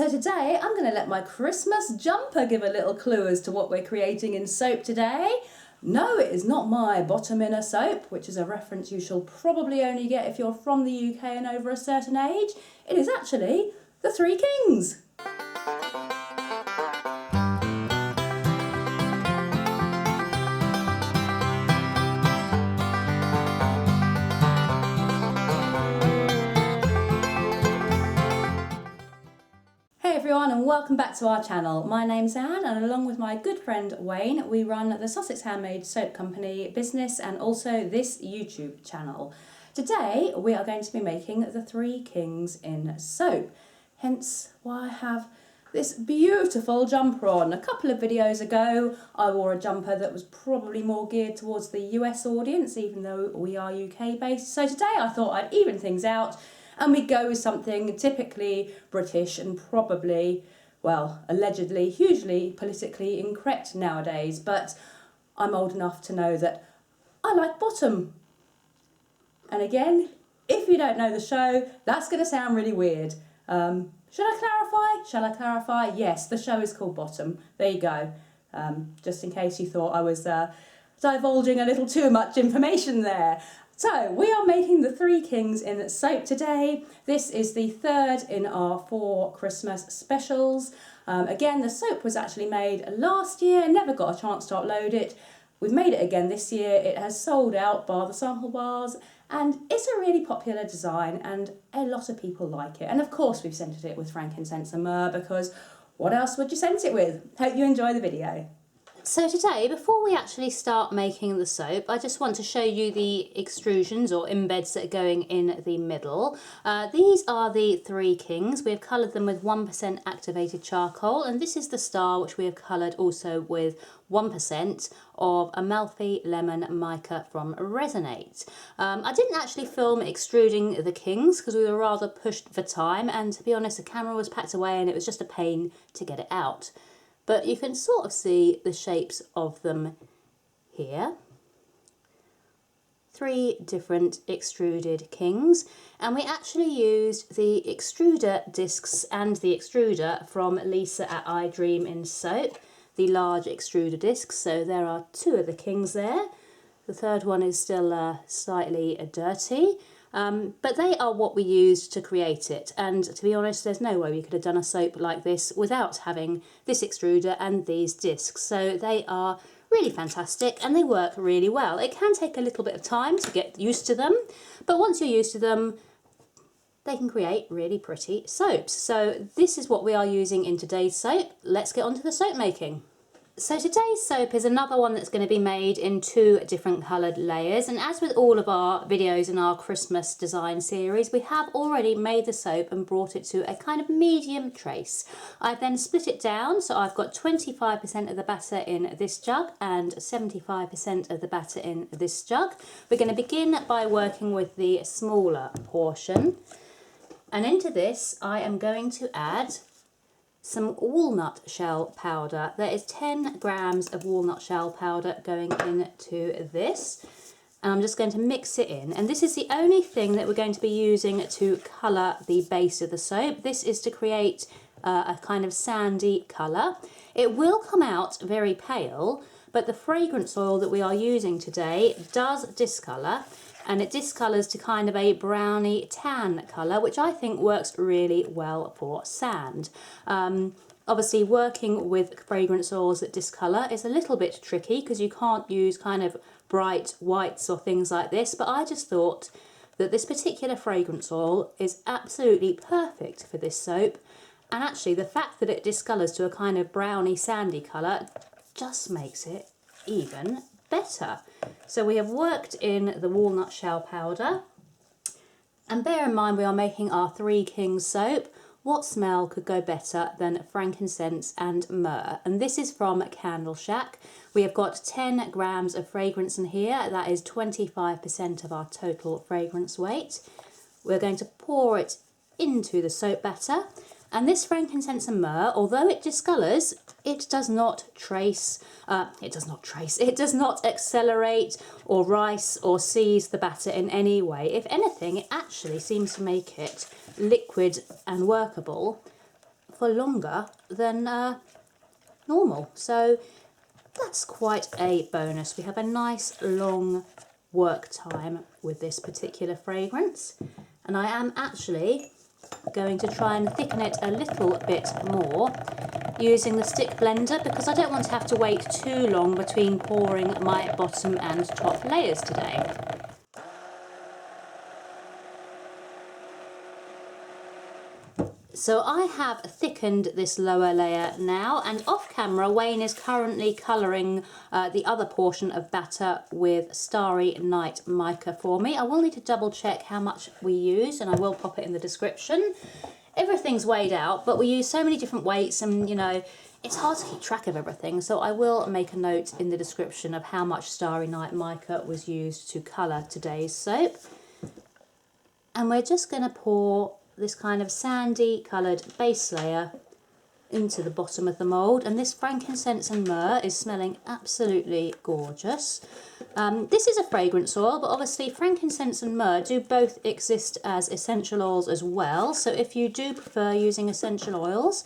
So today I'm going to let my Christmas jumper give a little clue as to what we're creating in soap today. No, it is not my bottom inner soap, which is a reference you shall probably only get if you're from the UK and over a certain age. It is actually the Three Kings. Hey everyone, and welcome back to our channel. My name's Anne, and along with my good friend Wayne, we run the Sussex Handmade soap company business and also this YouTube channel. Today we are going to be making the Three Kings in soap, hence why I have this beautiful jumper on. A couple of videos ago I wore a jumper that was probably more geared towards the US audience, even though we are UK based. So today I thought I'd even things out and we go with something typically British and probably, well, allegedly hugely politically incorrect nowadays, but I'm old enough to know that I like bottom. And again, if you don't know the show, that's going to sound really weird. Should I clarify? Shall I clarify? Yes, the show is called Bottom. There you go. Just in case you thought I was divulging a little too much information there. So, we are making the Three Kings in soap today. This is the third in our 4 Christmas specials. Again, the soap was actually made last year, never got a chance to upload it. We've made it again this year. It has sold out bar the sample bars, and it's a really popular design and a lot of people like it. And of course we've scented it with frankincense and myrrh, because what else would you scent it with? Hope you enjoy the video. So today, before we actually start making the soap, I just want to show you the extrusions or embeds that are going in the middle. These are the Three Kings. We have coloured them with 1% activated charcoal, and this is the star which we have coloured also with 1% of Amalfi Lemon Mica from Resonate. I didn't actually film extruding the Kings because we were rather pushed for time, and to be honest the camera was packed away and it was just a pain to get it out. But you can sort of see the shapes of them here. 3 different extruded Kings, and we actually used the extruder discs and the extruder from Lisa at iDream in Soap, the large extruder discs. So there are 2 of the Kings there. The third one is still slightly dirty. But they are what we used to create it, and to be honest there's no way we could have done a soap like this without having this extruder and these discs. So they are really fantastic and they work really well. It can take a little bit of time to get used to them, but once you're used to them they can create really pretty soaps. So this is what we are using in today's soap. Let's get on to the soap making. So today's soap is another one that's going to be made in 2 different coloured layers, and as with all of our videos in our Christmas design series, we have already made the soap and brought it to a kind of medium trace. I've then split it down, so I've got 25% of the batter in this jug and 75% of the batter in this jug. We're going to begin by working with the smaller portion, and into this I am going to add some walnut shell powder. There is 10 grams of walnut shell powder going into this, and I'm just going to mix it in. And this is the only thing that we're going to be using to colour the base of the soap. This is to create a kind of sandy colour. It will come out very pale, but the fragrance oil that we are using today does discolour, and it discolours to kind of a browny tan colour, which I think works really well for sand. Obviously working with fragrance oils that discolour is a little bit tricky because you can't use kind of bright whites or things like this, but I just thought that this particular fragrance oil is absolutely perfect for this soap, and actually the fact that it discolours to a kind of browny sandy colour just makes it even better. So we have worked in the walnut shell powder, and bear in mind we are making our Three Kings soap. What smell could go better than frankincense and myrrh? And this is from Candle Shack. We have got 10 grams of fragrance in here. That is 25% of our total fragrance weight. We're going to pour it into the soap batter, and this frankincense and myrrh, although it discolours, it does not accelerate or rice or seize the batter in any way. If anything, it actually seems to make it liquid and workable for longer than normal. So that's quite a bonus. We have a nice long work time with this particular fragrance, and I am actually going to try and thicken it a little bit more using the stick blender, because I don't want to have to wait too long between pouring my bottom and top layers today. So I have thickened this lower layer now, and off camera Wayne is currently colouring the other portion of batter with Starry Night mica for me. I will need to double check how much we use, and I will pop it in the description. Everything's weighed out, but we use so many different weights, and you know, it's hard to keep track of everything, so I will make a note in the description of how much Starry Night mica was used to colour today's soap. And we're just going to pour this kind of sandy coloured base layer into the bottom of the mould, and this frankincense and myrrh is smelling absolutely gorgeous. This is a fragrance oil, but obviously frankincense and myrrh do both exist as essential oils as well, so if you do prefer using essential oils,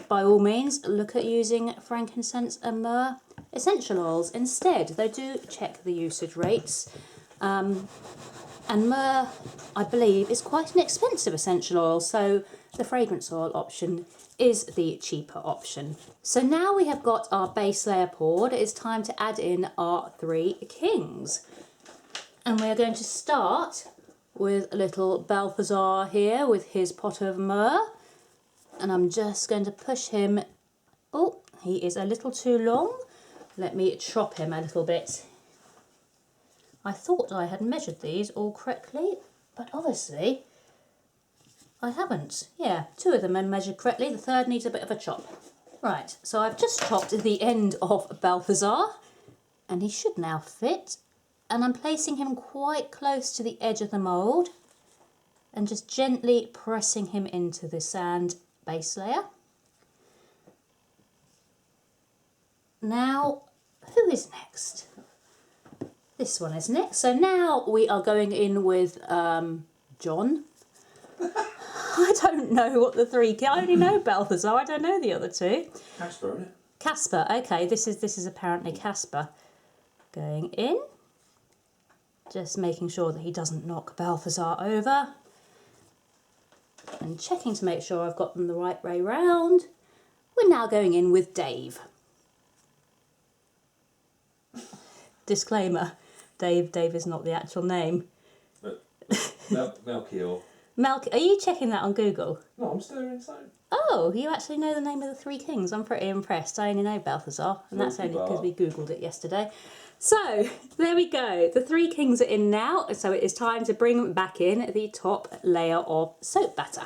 by all means look at using frankincense and myrrh essential oils instead. They do check the usage rates. And myrrh, I believe, is quite an expensive essential oil, so the fragrance oil option is the cheaper option. So now we have got our base layer poured, it's time to add in our three kings. And we're going to start with little Balthazar here with his pot of myrrh. And I'm just going to push him. Oh, he is a little too long. Let me chop him a little bit. I thought I had measured these all correctly, but obviously I haven't. Yeah, two of them are measured correctly, the third needs a bit of a chop. Right, so I've just chopped the end of Balthazar, and he should now fit. And I'm placing him quite close to the edge of the mould and just gently pressing him into the sand base layer. Now, who is next? This one is next. So now we are going in with John. I don't know what the three. I only know Balthazar. I don't know the other two. Casper, isn't it? Casper. Okay, this is apparently Casper. Going in. Just making sure that he doesn't knock Balthazar over. And checking to make sure I've got them the right way round. We're now going in with Dave. Disclaimer. Dave is not the actual name. Melchior. Are you checking that on Google? No, I'm stirring soap. Oh, you actually know the name of the three kings. I'm pretty impressed. I only know Balthazar, and that's only because we Googled it yesterday. So, there we go. The three kings are in now, so it is time to bring back in the top layer of soap batter.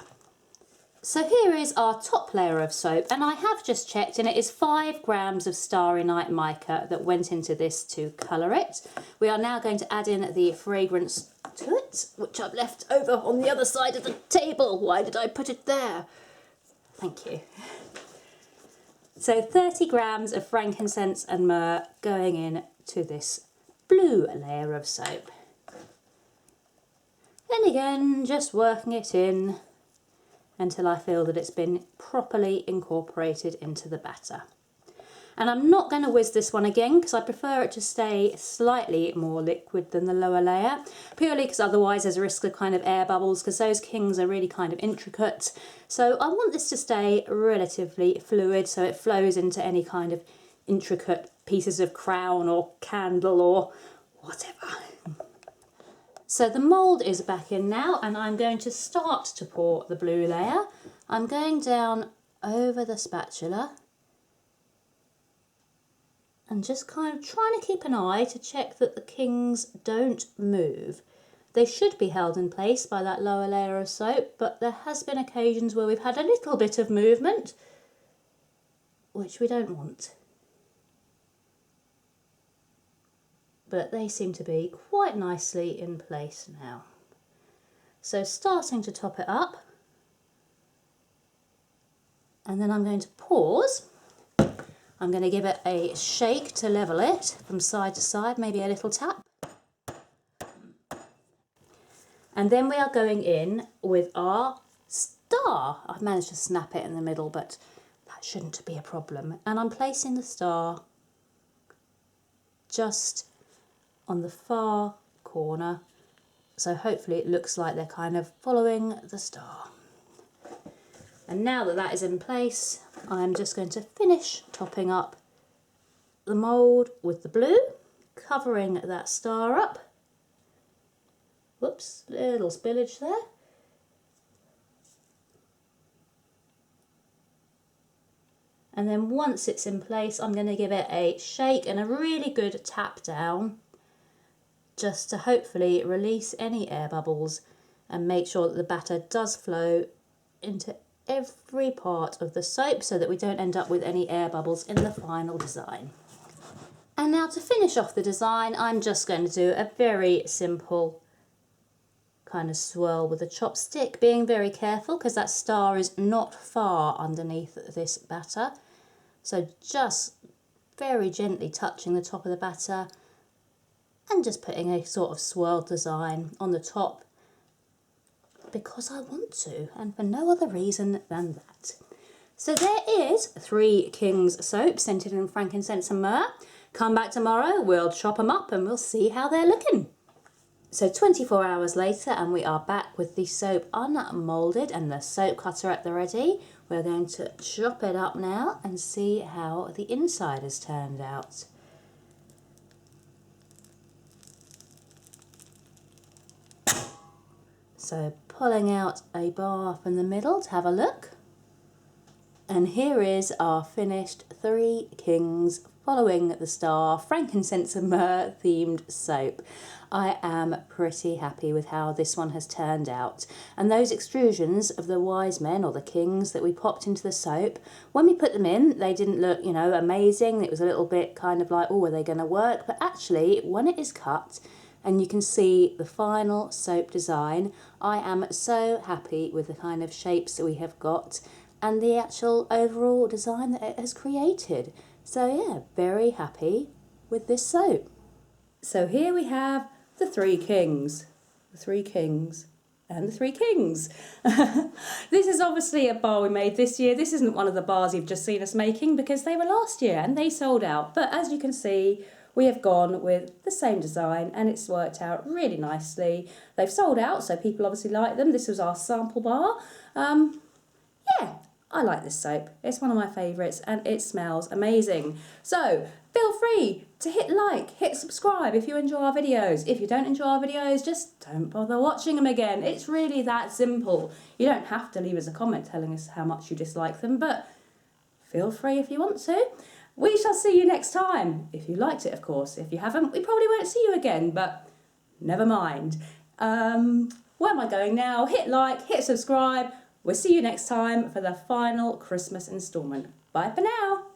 So here is our top layer of soap, and I have just checked, and it is 5 grams of Starry Night mica that went into this to colour it. We are now going to add in the fragrance to it, which I've left over on the other side of the table. Why did I put it there? Thank you. So 30 grams of frankincense and myrrh going in to this blue layer of soap. And again, just working it in until I feel that it's been properly incorporated into the batter. And I'm not going to whiz this one again because I prefer it to stay slightly more liquid than the lower layer, purely because otherwise there's a risk of kind of air bubbles, because those kings are really kind of intricate. So I want this to stay relatively fluid so it flows into any kind of intricate pieces of crown or candle or whatever. So the mould is back in now, and I'm going to start to pour the blue layer. I'm going down over the spatula and just kind of trying to keep an eye to check that the kings don't move. They should be held in place by that lower layer of soap, but there has been occasions where we've had a little bit of movement, which we don't want. But they seem to be quite nicely in place now. So starting to top it up, and then I'm going to pause. I'm going to give it a shake to level it from side to side, maybe a little tap. And then we are going in with our star. I've managed to snap it in the middle, but that shouldn't be a problem. And I'm placing the star just on the far corner, so hopefully it looks like they're kind of following the star. And now that that is in place, I'm just going to finish topping up the mould with the blue, covering that star up. Whoops, little spillage there. And then once it's in place, I'm going to give it a shake and a really good tap down, just to hopefully release any air bubbles and make sure that the batter does flow into every part of the soap so that we don't end up with any air bubbles in the final design. And now to finish off the design, I'm just going to do a very simple kind of swirl with a chopstick, being very careful because that star is not far underneath this batter. So just very gently touching the top of the batter and just putting a sort of swirl design on the top because I want to, and for no other reason than that. So there is 3 Kings soap scented in frankincense and myrrh. Come back tomorrow, we'll chop them up and we'll see how they're looking. So 24 hours later and we are back with the soap unmoulded and the soap cutter at the ready. We're going to chop it up now and see how the inside has turned out. So pulling out a bar from the middle to have a look. And here is our finished 3 Kings following the star frankincense and myrrh themed soap. I am pretty happy with how this one has turned out. And those extrusions of the wise men or the kings that we popped into the soap, when we put them in, they didn't look, you know, amazing. It was a little bit kind of like, oh, are they going to work? But actually, when it is cut and you can see the final soap design, I am so happy with the kind of shapes that we have got and the actual overall design that it has created. So yeah, very happy with this soap. So here we have the 3 Kings. The 3 Kings and the 3 Kings. This is obviously a bar we made this year. This isn't one of the bars you've just seen us making because they were last year and they sold out. But as you can see, we have gone with the same design and it's worked out really nicely. They've sold out, so people obviously like them. This was our sample bar. Yeah, I like this soap. It's one of my favourites and it smells amazing. So feel free to hit like, hit subscribe if you enjoy our videos. If you don't enjoy our videos, just don't bother watching them again. It's really that simple. You don't have to leave us a comment telling us how much you dislike them, but feel free if you want to. We shall see you next time. If you liked it, of course. If you haven't, we probably won't see you again, but never mind. Where am I going now? Hit like, hit subscribe. We'll see you next time for the final Christmas instalment. Bye for now.